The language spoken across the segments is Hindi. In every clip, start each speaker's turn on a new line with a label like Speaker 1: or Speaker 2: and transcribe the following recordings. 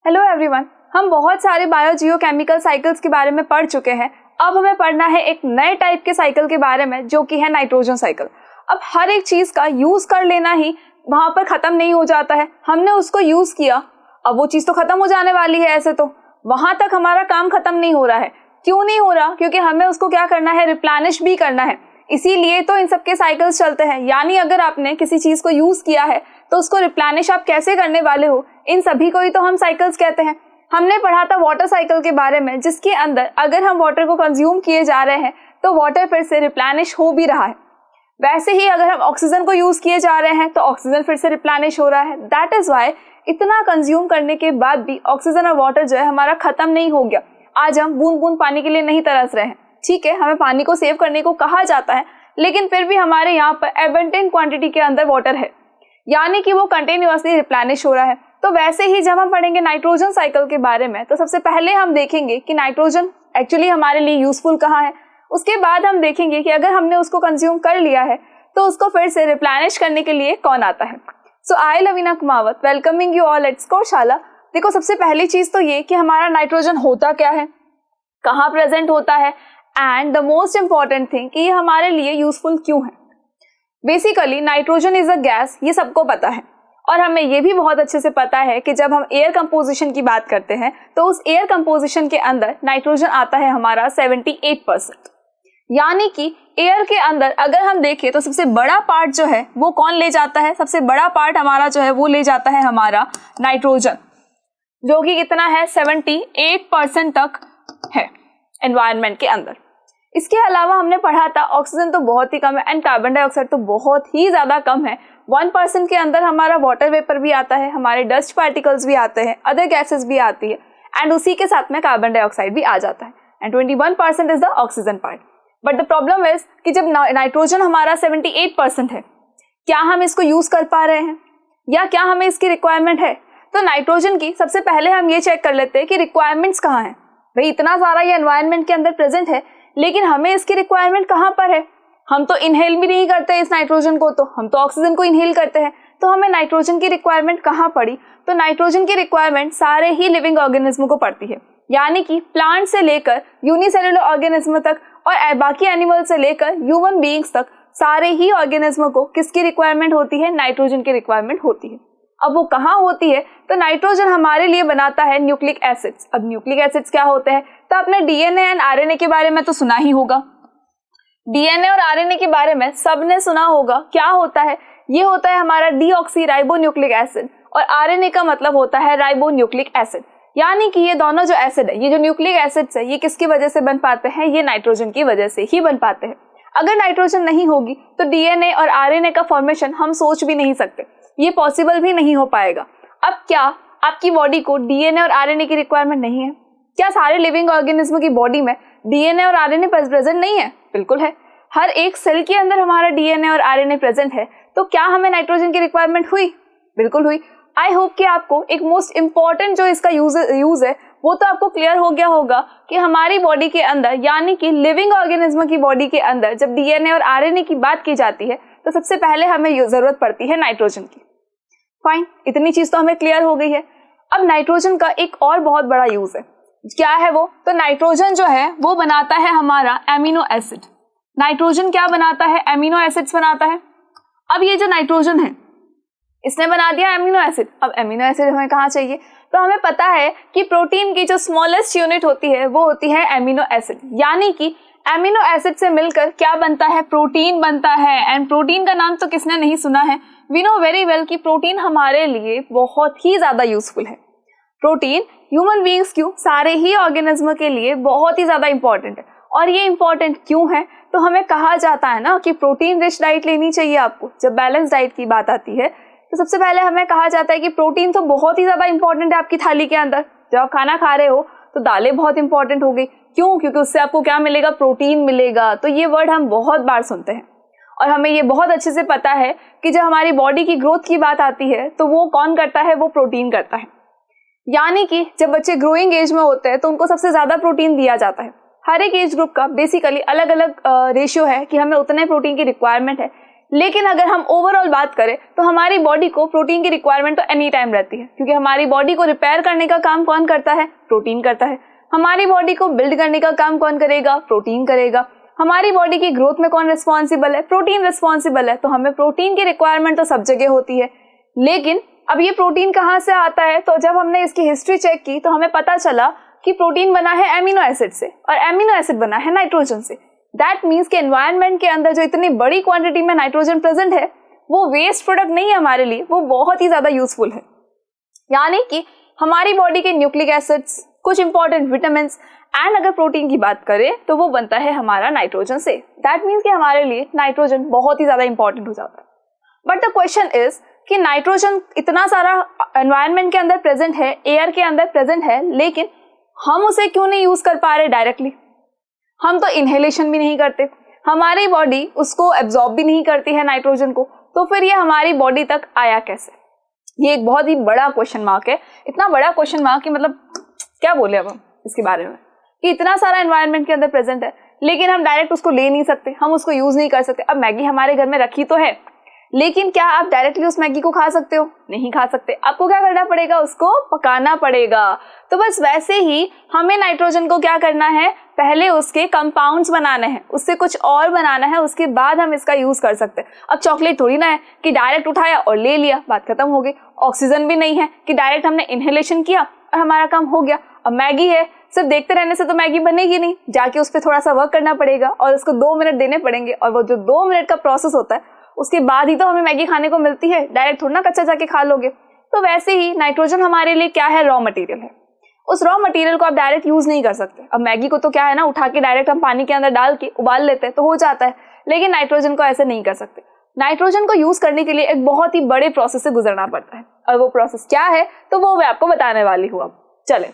Speaker 1: हेलो एवरीवन, हम बहुत सारे बायोजियोकेमिकल साइकिल्स के बारे में पढ़ चुके हैं। अब हमें पढ़ना है एक नए टाइप के साइकिल के बारे में जो कि है नाइट्रोजन साइकिल। अब हर एक चीज का यूज कर लेना ही वहां पर खत्म नहीं हो जाता है। हमने उसको यूज किया, अब वो चीज तो खत्म हो जाने वाली है। ऐसे तो वहां तक हमारा काम खत्म नहीं हो रहा है। क्यों नहीं हो रहा? क्योंकि हमें उसको क्या करना है, रिप्लेनिश भी करना है। इसीलिए तो इन सबके साइकिल्स चलते हैं। यानी अगर आपने किसी चीज को यूज किया है तो उसको रिप्लेनिश आप कैसे करने वाले हो, इन सभी को ही तो हम साइकिल्स कहते हैं। हमने पढ़ा था वाटर साइकिल के बारे में, जिसके अंदर अगर हम वाटर को कंज्यूम किए जा रहे हैं तो वाटर फिर से रिप्लेनिश हो भी रहा है। वैसे ही अगर हम ऑक्सीजन को यूज किए जा रहे हैं तो ऑक्सीजन फिर से रिप्लेनिश हो रहा है। दैट इज वाई इतना कंज्यूम करने के बाद भी ऑक्सीजन और वाटर जो है हमारा खत्म नहीं हो गया। आज हम बूंद बूंद पानी के लिए नहीं तरस रहे हैं। ठीक है, हमें पानी को सेव करने को कहा जाता है, लेकिन फिर भी हमारे यहाँ पर एबंडेंट क्वांटिटी के अंदर वाटर है, यानी कि वो कंटिन्यूअसली रिप्लेनिश हो रहा है। तो वैसे ही जब हम पढ़ेंगे नाइट्रोजन साइकिल के बारे में तो सबसे पहले हम देखेंगे कि नाइट्रोजन एक्चुअली हमारे लिए यूजफुल कहाँ है। उसके बाद हम देखेंगे कि अगर हमने उसको कंज्यूम कर लिया है तो उसको फिर से रिप्लेनिश करने के लिए कौन आता है। So I Lavina Kumawat welcoming you all at Scoreshala. देखो, सबसे पहली चीज तो ये कि हमारा नाइट्रोजन होता क्या है, कहाँ प्रेजेंट होता है, and the most important thing कि ये हमारे लिए यूजफुल क्यों है। Basically nitrogen is a gas, ये सबको पता है। और हमें ये भी बहुत अच्छे से पता है कि जब हम एयर कंपोजिशन की बात करते हैं तो उस एयर कंपोजिशन के अंदर नाइट्रोजन आता है हमारा 78%। यानी कि एयर के अंदर अगर हम देखें तो सबसे बड़ा पार्ट जो है वो कौन ले जाता है, सबसे बड़ा पार्ट हमारा जो है वो ले जाता है हमारा नाइट्रोजन, जो कि कितना है 78% तक है एनवायरनमेंट के अंदर। इसके अलावा हमने पढ़ा था ऑक्सीजन तो बहुत ही कम है एंड कार्बन डाइऑक्साइड तो बहुत ही ज्यादा कम है। 1% के अंदर हमारा वाटर वेपर भी आता है, हमारे डस्ट पार्टिकल्स भी आते हैं, अदर गैसेस भी आती है, एंड उसी के साथ में कार्बन डाइऑक्साइड भी आ जाता है, and 21% is the oxygen part. But the problem is कि जब नाइट्रोजन हमारा 78% है, क्या हम इसको यूज कर पा रहे हैं या क्या हमें इसकी रिक्वायरमेंट है? तो नाइट्रोजन की सबसे पहले हम ये चेक कर लेते हैं कि रिक्वायरमेंट्स कहाँ हैं। भाई इतना सारा ये एनवायरनमेंट के अंदर प्रेजेंट है, लेकिन हमें इसकी रिक्वायरमेंट कहाँ पर है? हम तो इनहेल भी नहीं करते इस नाइट्रोजन को, तो हम तो ऑक्सीजन को इनहेल करते हैं। तो हमें नाइट्रोजन की रिक्वायरमेंट कहाँ पड़ी? तो नाइट्रोजन की रिक्वायरमेंट सारे ही लिविंग ऑर्गेनिज्म को पड़ती है, यानी कि प्लांट से लेकर यूनिसेलुलर ऑर्गेनिज्म तक और बाकी एनिमल से लेकर ह्यूमन बीइंग्स तक सारे ही ऑर्गेनिज्म को किसकी रिक्वायरमेंट होती है? नाइट्रोजन की रिक्वायरमेंट होती है। अब वो कहाँ होती है? तो नाइट्रोजन हमारे लिए बनाता है न्यूक्लिक एसिड्स। अब न्यूक्लिक एसिड्स क्या होते हैं? तो आपने डीएनए एंड आरएनए के बारे में तो सुना ही होगा। डीएनए और आरएनए के बारे में सबने सुना होगा। क्या होता है? ये होता है हमारा डीऑक्सी राइबो न्यूक्लिक एसिड, और आरएनए का मतलब होता है राइबो न्यूक्लिक एसिड। यानी कि ये दोनों जो एसिड है, ये जो न्यूक्लिक एसिड्स है, ये किसकी वजह से बन पाते हैं? ये नाइट्रोजन की वजह से ही बन पाते हैं। अगर नाइट्रोजन नहीं होगी तो डीएनए और आरएनए का फॉर्मेशन हम सोच भी नहीं सकते, ये पॉसिबल भी नहीं हो पाएगा। अब क्या आपकी बॉडी को डीएनए और आरएनए की रिक्वायरमेंट नहीं है? क्या सारे लिविंग ऑर्गेनिज्म की बॉडी में डीएनए और आरएनए प्रेजेंट नहीं है? बिल्कुल है। हर एक सेल के अंदर हमारा डीएनए और आरएनए प्रेजेंट है। तो क्या हमें नाइट्रोजन की रिक्वायरमेंट हुई? बिल्कुल हुई। आई होप कि आपको एक मोस्ट इंपॉर्टेंट जो इसका यूज है वो तो आपको क्लियर हो गया होगा कि हमारी बॉडी के अंदर, यानी कि लिविंग ऑर्गेनिज्म की बॉडी के अंदर जब डीएनए और आरएनए की बात की जाती है तो सबसे पहले हमें जरूरत पड़ती है नाइट्रोजन की। फाइन, इतनी चीज तो हमें क्लियर हो गई है। अब नाइट्रोजन का एक और बहुत बड़ा यूज है। क्या है वो? तो नाइट्रोजन जो है वो बनाता है हमारा एमिनो एसिड। नाइट्रोजन क्या बनाता है? एमिनो एसिड्स बनाता है। अब ये जो नाइट्रोजन है इसने बना दिया एमिनो एसिड। अब एमिनो एसिड हमें कहाँ चाहिए? तो हमें पता है कि प्रोटीन की जो स्मॉलेस्ट यूनिट होती है वो होती है एमिनो एसिड। यानी कि एमिनो एसिड से मिलकर क्या बनता है? प्रोटीन बनता है। एंड प्रोटीन का नाम तो किसने नहीं सुना है? वी नो वेरी वेल कि प्रोटीन हमारे लिए बहुत ही ज्यादा यूजफुल है। प्रोटीन ह्यूमन बीइंग्स क्यों, सारे ही ऑर्गेनिज्म के लिए बहुत ही ज्यादा इंपॉर्टेंट है। और ये इंपॉर्टेंट क्यों है? तो हमें कहा जाता है ना कि प्रोटीन रिच डाइट लेनी चाहिए आपको। जब बैलेंस डाइट की बात आती है तो सबसे पहले हमें कहा जाता है कि प्रोटीन तो बहुत ही ज्यादा इंपॉर्टेंट है आपकी थाली के अंदर। जब आप खाना खा रहे हो तो दालें बहुत इंपॉर्टेंट हो गई। क्यों? क्योंकि उससे आपको क्या मिलेगा? प्रोटीन मिलेगा। तो ये वर्ड हम बहुत बार सुनते हैं और हमें ये बहुत अच्छे से पता है कि जब हमारी बॉडी की ग्रोथ की बात आती है तो वो कौन करता है? वो प्रोटीन करता है। यानी कि जब बच्चे ग्रोइंग एज में होते हैं तो उनको सबसे ज्यादा प्रोटीन दिया जाता है। हर एक एज ग्रुप का बेसिकली अलग अलग रेशियो है कि हमें उतने प्रोटीन की रिक्वायरमेंट है, लेकिन अगर हम ओवरऑल बात करें तो हमारी बॉडी को प्रोटीन की रिक्वायरमेंट तो एनी टाइम रहती है, क्योंकि हमारी बॉडी को रिपेयर करने का काम कौन करता है? प्रोटीन करता है। हमारी बॉडी को बिल्ड करने का काम कौन करेगा? प्रोटीन करेगा। हमारी बॉडी की ग्रोथ में कौन रिस्पॉन्सिबल है? प्रोटीन रिस्पॉन्सिबल है। तो हमें प्रोटीन की रिक्वायरमेंट तो सब जगह होती है, लेकिन अब ये प्रोटीन कहाँ से आता है? तो जब हमने इसकी हिस्ट्री चेक की तो हमें पता चला कि प्रोटीन बना है एमिनो एसिड से, और एमिनो एसिड बना है नाइट्रोजन से। दैट मीन्स कि एनवायरनमेंट के अंदर जो इतनी बड़ी क्वांटिटी में नाइट्रोजन प्रेजेंट है वो वेस्ट प्रोडक्ट नहीं है हमारे लिए, वो बहुत ही ज्यादा यूजफुल है। यानी कि हमारी बॉडी के न्यूक्लिक एसिड्स, कुछ इंपॉर्टेंट विटामिन एंड अगर प्रोटीन की बात करें तो वो बनता है हमारा नाइट्रोजन से। दैट मीन्स कि हमारे लिए नाइट्रोजन बहुत ही ज्यादा इंपॉर्टेंट हो जाता है। बट द क्वेश्चन इज कि नाइट्रोजन इतना सारा एनवायरनमेंट के अंदर प्रेजेंट है, एयर के अंदर प्रेजेंट है, लेकिन हम उसे क्यों नहीं यूज कर पा रहे डायरेक्टली? हम तो इनहेलेशन भी नहीं करते, हमारी बॉडी उसको एब्जॉर्ब भी नहीं करती है नाइट्रोजन को, तो फिर ये हमारी बॉडी तक आया कैसे? ये एक बहुत ही बड़ा क्वेश्चन मार्क है। इतना बड़ा क्वेश्चन मार्क कि मतलब क्या बोले अब हम इसके बारे में, कि इतना सारा एनवायरनमेंट के अंदर प्रेजेंट है लेकिन हम डायरेक्ट उसको ले नहीं सकते, हम उसको यूज नहीं कर सकते। अब मैगी हमारे घर में रखी तो है, लेकिन क्या आप डायरेक्टली उस मैगी को खा सकते हो? नहीं खा सकते। आपको क्या करना पड़ेगा? उसको पकाना पड़ेगा। तो बस वैसे ही हमें नाइट्रोजन को क्या करना है? पहले उसके कंपाउंड्स बनाने हैं, उससे कुछ और बनाना है, उसके बाद हम इसका यूज कर सकते हैं। अब चॉकलेट थोड़ी ना है कि डायरेक्ट उठाया और ले लिया, बात खत्म हो गई। ऑक्सीजन भी नहीं है कि डायरेक्ट हमने इनहेलेशन किया और हमारा काम हो गया। अब मैगी है, सिर्फ देखते रहने से तो मैगी बनेगी नहीं, जाके उस पर थोड़ा सा वर्क करना पड़ेगा और उसको 2 मिनट देने पड़ेंगे, और वो जो 2 मिनट का प्रोसेस होता है उसके बाद ही तो हमें मैगी खाने को मिलती है, डायरेक्ट थोड़ा ना कच्चा जाके खा लोगे। तो वैसे ही नाइट्रोजन हमारे लिए क्या है? रॉ मटेरियल है। उस रॉ मटेरियल को आप डायरेक्ट यूज नहीं कर सकते। अब मैगी को तो क्या है ना, उठा के डायरेक्ट हम पानी के अंदर डाल के उबाल लेते हैं तो हो जाता है, लेकिन नाइट्रोजन को ऐसे नहीं कर सकते। नाइट्रोजन को यूज करने के लिए एक बहुत ही बड़े प्रोसेस से गुजरना पड़ता है, और वो प्रोसेस क्या है तो वो मैं आपको बताने वाली हूँ। अब चले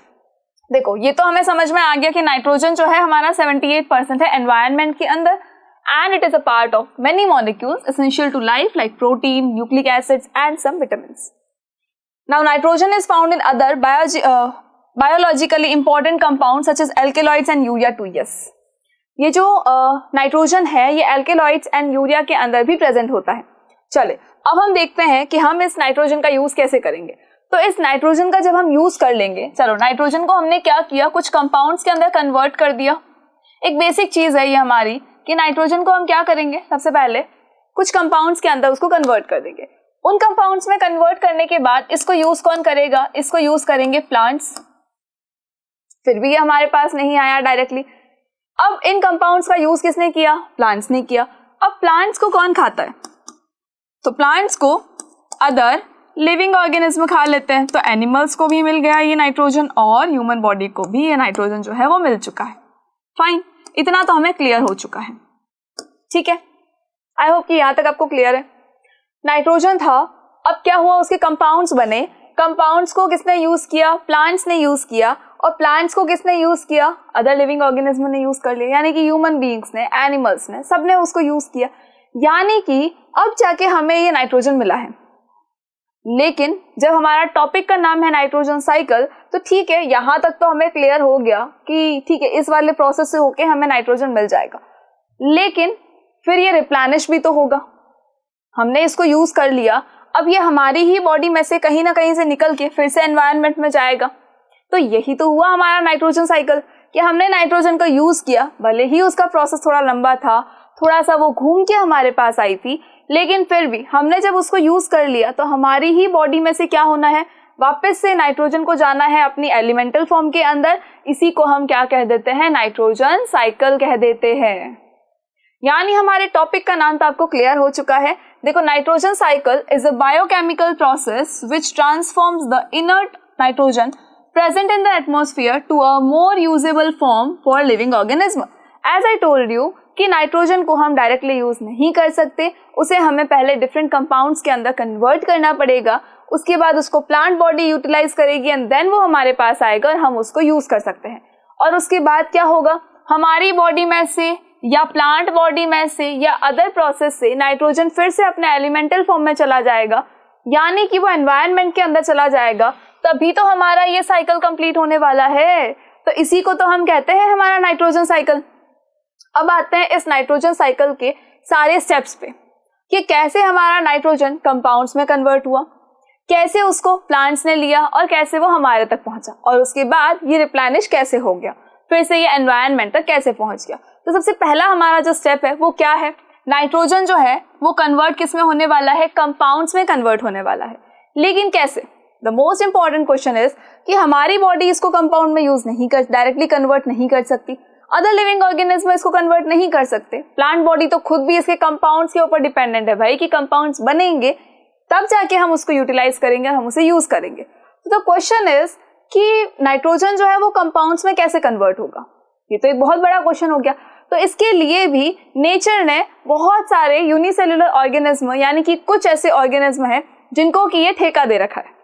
Speaker 1: देखो, ये तो हमें समझ में आ गया कि नाइट्रोजन जो है हमारा 78% है एनवायरनमेंट के अंदर, and it is a part of many molecules essential to life like protein, nucleic acids and some vitamins. Now nitrogen is found in other biologically important compounds such as alkaloids and urea 2S. ये जो नाइट्रोजन है ये एल्केलॉइड्स एंड यूरिया के अंदर भी प्रेजेंट होता है। चले अब हम देखते हैं कि हम इस नाइट्रोजन का यूज कैसे करेंगे। तो इस नाइट्रोजन का जब हम यूज कर लेंगे, चलो नाइट्रोजन को हमने क्या किया, कुछ कंपाउंड्स के अंदर कन्वर्ट कर दिया। एक बेसिक चीज है ये हमारी कि नाइट्रोजन को हम क्या करेंगे, सबसे पहले कुछ कंपाउंड्स के अंदर उसको कन्वर्ट कर देंगे। उन कंपाउंड्स में कन्वर्ट करने के बाद इसको यूज कौन करेगा? इसको यूज करेंगे प्लांट्स। फिर भी ये हमारे पास नहीं आया डायरेक्टली। अब इन कंपाउंड्स का यूज किसने किया? प्लांट्स ने किया। अब प्लांट्स को कौन खाता है? तो प्लांट्स को अदर लिविंग ऑर्गेनिज्म खा लेते हैं। तो एनिमल्स को भी मिल गया ये नाइट्रोजन, और ह्यूमन बॉडी को भी ये नाइट्रोजन जो है वो मिल चुका है। फाइन, इतना तो हमें क्लियर हो चुका है। ठीक है, आई होप कि यहां तक आपको क्लियर है। नाइट्रोजन था, अब क्या हुआ, उसके कंपाउंड्स बने। कंपाउंड्स को किसने यूज किया? प्लांट्स ने यूज किया। और प्लांट्स को किसने यूज किया? अदर लिविंग ऑर्गेनिज्म ने यूज कर लिया, यानी कि ह्यूमन बीइंग्स ने, एनिमल्स ने, सबने उसको यूज किया। यानी कि अब जाके हमें ये नाइट्रोजन मिला है। लेकिन जब हमारा टॉपिक का नाम है नाइट्रोजन साइकिल, तो ठीक है, यहां तक तो हमें क्लियर हो गया कि ठीक है, इस वाले प्रोसेस से होके हमें नाइट्रोजन मिल जाएगा। लेकिन फिर ये रिप्लेनिश भी तो होगा। हमने इसको यूज कर लिया, अब ये हमारी ही बॉडी में से कहीं ना कहीं से निकल के फिर से एनवायरनमेंट में जाएगा। तो यही तो हुआ हमारा नाइट्रोजन साइकिल, कि हमने नाइट्रोजन को यूज किया, भले ही उसका प्रोसेस थोड़ा लंबा था, थोड़ा सा वो घूम के हमारे पास आई थी, लेकिन फिर भी हमने जब उसको यूज कर लिया तो हमारी ही बॉडी में से क्या होना है, वापस से नाइट्रोजन को जाना है अपनी एलिमेंटल फॉर्म के अंदर। इसी को हम क्या कह देते हैं? नाइट्रोजन साइकिल कह देते हैं। यानी हमारे टॉपिक का नाम तो आपको क्लियर हो चुका है। देखो, nitrogen cycle is a biochemical process which transforms the inert nitrogen present in the atmosphere to a more usable form for living organism. As I told you कि नाइट्रोजन को हम डायरेक्टली यूज नहीं कर सकते, उसे हमें पहले डिफरेंट कंपाउंड्स के अंदर कन्वर्ट करना पड़ेगा, उसके बाद उसको प्लांट बॉडी यूटिलाइज करेगी एंड देन वो हमारे पास आएगा और हम उसको यूज कर सकते हैं। और उसके बाद क्या होगा, हमारी बॉडी में से या प्लांट बॉडी में से या अदर प्रोसेस से नाइट्रोजन फिर से अपने एलिमेंटल फॉर्म में चला जाएगा, यानी कि वो एनवायरनमेंट के अंदर चला जाएगा, तभी तो हमारा ये साइकिल कंप्लीट होने वाला है। तो इसी को तो हम कहते हैं हमारा नाइट्रोजन साइकिल। अब आते हैं इस नाइट्रोजन साइकिल के सारे स्टेप्स पे। कि कैसे हमारा नाइट्रोजन कंपाउंड्स में कन्वर्ट हुआ, कैसे उसको प्लांट्स ने लिया और कैसे वो हमारे तक पहुंचा, और उसके बाद ये रिप्लेनिश कैसे हो गया, फिर से ये एनवायरनमेंट तक कैसे पहुंच गया। तो सबसे पहला हमारा जो स्टेप है वो क्या है, नाइट्रोजन जो है वो कन्वर्ट किस में होने वाला है, कंपाउंड्स में कन्वर्ट होने वाला है। लेकिन कैसे? The most important question is कि हमारी बॉडी इसको कंपाउंड में यूज नहीं कर, डायरेक्टली कन्वर्ट नहीं कर सकती, अदर लिविंग ऑर्गेनिज्म इसको कन्वर्ट नहीं कर सकते। प्लांट बॉडी तो खुद भी इसके कंपाउंड्स के ऊपर डिपेंडेंट है भाई, कि कंपाउंड्स बनेंगे तब जाके हम उसको यूटिलाइज करेंगे, हम उसे यूज करेंगे। तो द क्वेश्चन इज कि नाइट्रोजन जो है वो कंपाउंड्स में कैसे कन्वर्ट होगा, ये तो एक बहुत बड़ा क्वेश्चन हो गया। तो इसके लिए भी नेचर ने बहुत सारे यूनिसेल्युलर ऑर्गेनिज्म, यानी कि कुछ ऐसे ऑर्गेनिज्म हैं जिनको कि ये ठेका दे रखा है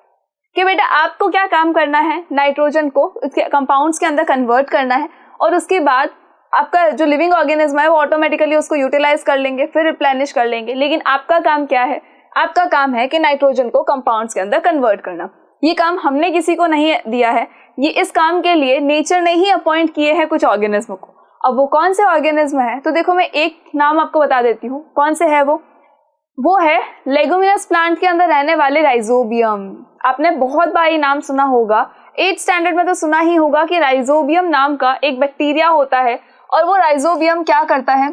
Speaker 1: कि बेटा आपको क्या काम करना है, नाइट्रोजन को इसके कंपाउंड्स के अंदर कन्वर्ट करना है, और उसके बाद आपका जो लिविंग ऑर्गेनिज्म है वो ऑटोमेटिकली उसको यूटिलाइज कर लेंगे, फिर रिप्लेनिश कर लेंगे। लेकिन आपका काम क्या है, आपका काम है कि नाइट्रोजन को कंपाउंड्स के अंदर कन्वर्ट करना। ये काम हमने किसी को नहीं दिया है, ये इस काम के लिए नेचर ने ही अपॉइंट किए हैं कुछ ऑर्गेनिज्म को। अब वो कौन से ऑर्गेनिज्म है, तो देखो मैं एक नाम आपको बता देती हूँ कौन से है वो है लेगुमिनस प्लांट के अंदर रहने वाले राइजोबियम। आपने बहुत बार ये नाम सुना होगा, 8th स्टैंडर्ड में तो सुना ही होगा कि राइजोबियम नाम का एक बैक्टीरिया होता है, और वो राइजोबियम क्या करता है,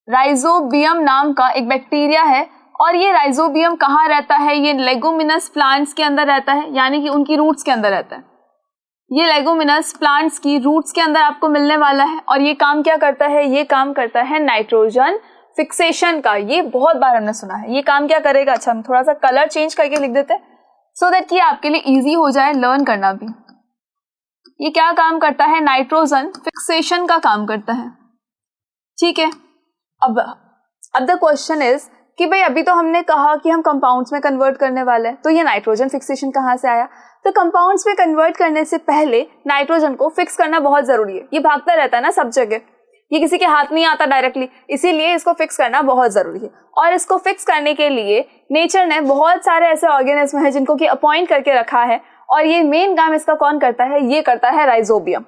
Speaker 1: राइजोबियम नाम का एक बैक्टीरिया है, और ये राइजोबियम कहाँ रहता है, ये लेगुमिनस प्लांट्स के अंदर रहता है, यानी कि उनकी रूट्स के अंदर रहता है। ये लेगुमिनस प्लांट्स की रूट्स के अंदर आपको मिलने वाला है, और ये काम क्या करता है, ये काम करता है नाइट्रोजन फिक्सेशन का। ये बहुत बार हमने सुना है, ये काम क्या करेगा। अच्छा, हम थोड़ा सा कलर चेंज करके लिख देते हैं सो दैट कि आपके लिए इजी हो जाए लर्न करना भी। ये क्या काम करता है, नाइट्रोजन फिक्सेशन का काम करता है, ठीक है। अब द क्वेश्चन इज कि भाई अभी तो हमने कहा कि हम कंपाउंड्स में कन्वर्ट करने वाले हैं, तो ये नाइट्रोजन फिक्सेशन कहाँ से आया। तो कंपाउंड्स में कन्वर्ट करने से पहले नाइट्रोजन को फिक्स करना बहुत जरूरी है। ये भागता रहता है ना सब जगह, ये किसी के हाथ नहीं आता डायरेक्टली, इसीलिए इसको फिक्स करना बहुत जरूरी है। और इसको फिक्स करने के लिए नेचर ने बहुत सारे ऐसे ऑर्गेनिज्म हैं जिनको कि अपॉइंट करके रखा है, और ये मेन काम इसका कौन करता है, ये करता है राइजोबियम।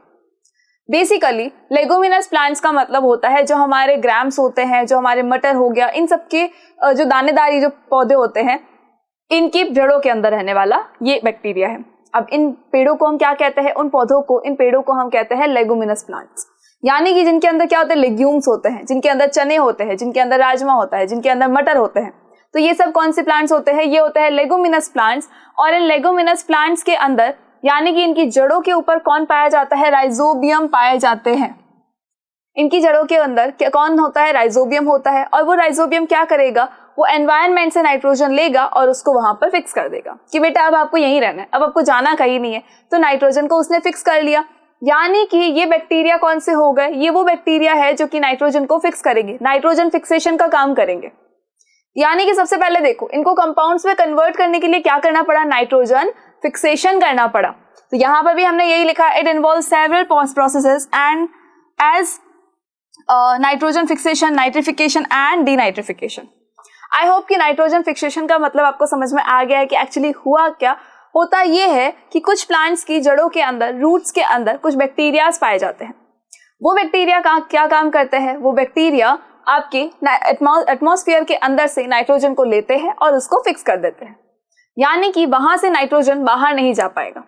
Speaker 1: बेसिकली लेगुमिनस प्लांट्स का मतलब होता है जो हमारे ग्राम्स होते हैं, जो हमारे मटर हो गया, इन सब के जो दानेदारी जो पौधे होते हैं, इनकी जड़ों के अंदर रहने वाला ये बैक्टीरिया है। अब इन पेड़ों को हम क्या कहते हैं, उन पौधों को, इन पेड़ों को हम कहते हैं लेगुमिनस प्लांट्स, यानी कि जिनके अंदर क्या होते हैं, लेग्यूम्स होते हैं, जिनके अंदर चने होते हैं, जिनके अंदर राजमा होता है, जिनके अंदर मटर होते हैं। तो ये सब कौन से प्लांट्स होते हैं, ये होते हैं लेगुमिनस प्लांट्स। और इन लेगुमिनस प्लांट्स के अंदर, यानी कि इनकी जड़ों के ऊपर कौन पाया जाता है, राइजोबियम पाए जाते हैं। इनकी जड़ों के अंदर कौन होता है, राइजोबियम होता है। और वो राइजोबियम क्या करेगा, वो एनवायरनमेंट से नाइट्रोजन लेगा और उसको वहां पर फिक्स कर देगा कि बेटा अब आपको यहीं रहना है, अब आपको जाना कहीं नहीं है। तो नाइट्रोजन को उसने फिक्स कर लिया, यानी कि ये बैक्टीरिया कौन से हो गए, ये वो बैक्टीरिया है जो कि नाइट्रोजन को फिक्स करेंगे, नाइट्रोजन फिक्सेशन का काम करेंगे। यानी कि सबसे पहले देखो, इनको कंपाउंड्स में कन्वर्ट करने के लिए क्या करना पड़ा, नाइट्रोजन फिक्सेशन करना पड़ा। तो यहाँ पर भी हमने यही लिखा, it involve several processes and as nitrogen fixation, nitrification and denitrification. I hope कि नाइट्रोजन फिक्सेशन का मतलब आपको समझ में आ गया है कि एक्चुअली हुआ क्या होता। ये है कि कुछ प्लांट्स की जड़ों के अंदर, रूट्स के अंदर कुछ बैक्टीरियाज पाए जाते हैं। वो बैक्टीरिया का क्या काम करते हैं, वो बैक्टीरिया आपके एटमॉस्फेयर के अंदर से नाइट्रोजन को लेते हैं और उसको फिक्स कर देते हैं, यानी कि वहां से नाइट्रोजन बाहर नहीं जा पाएगा।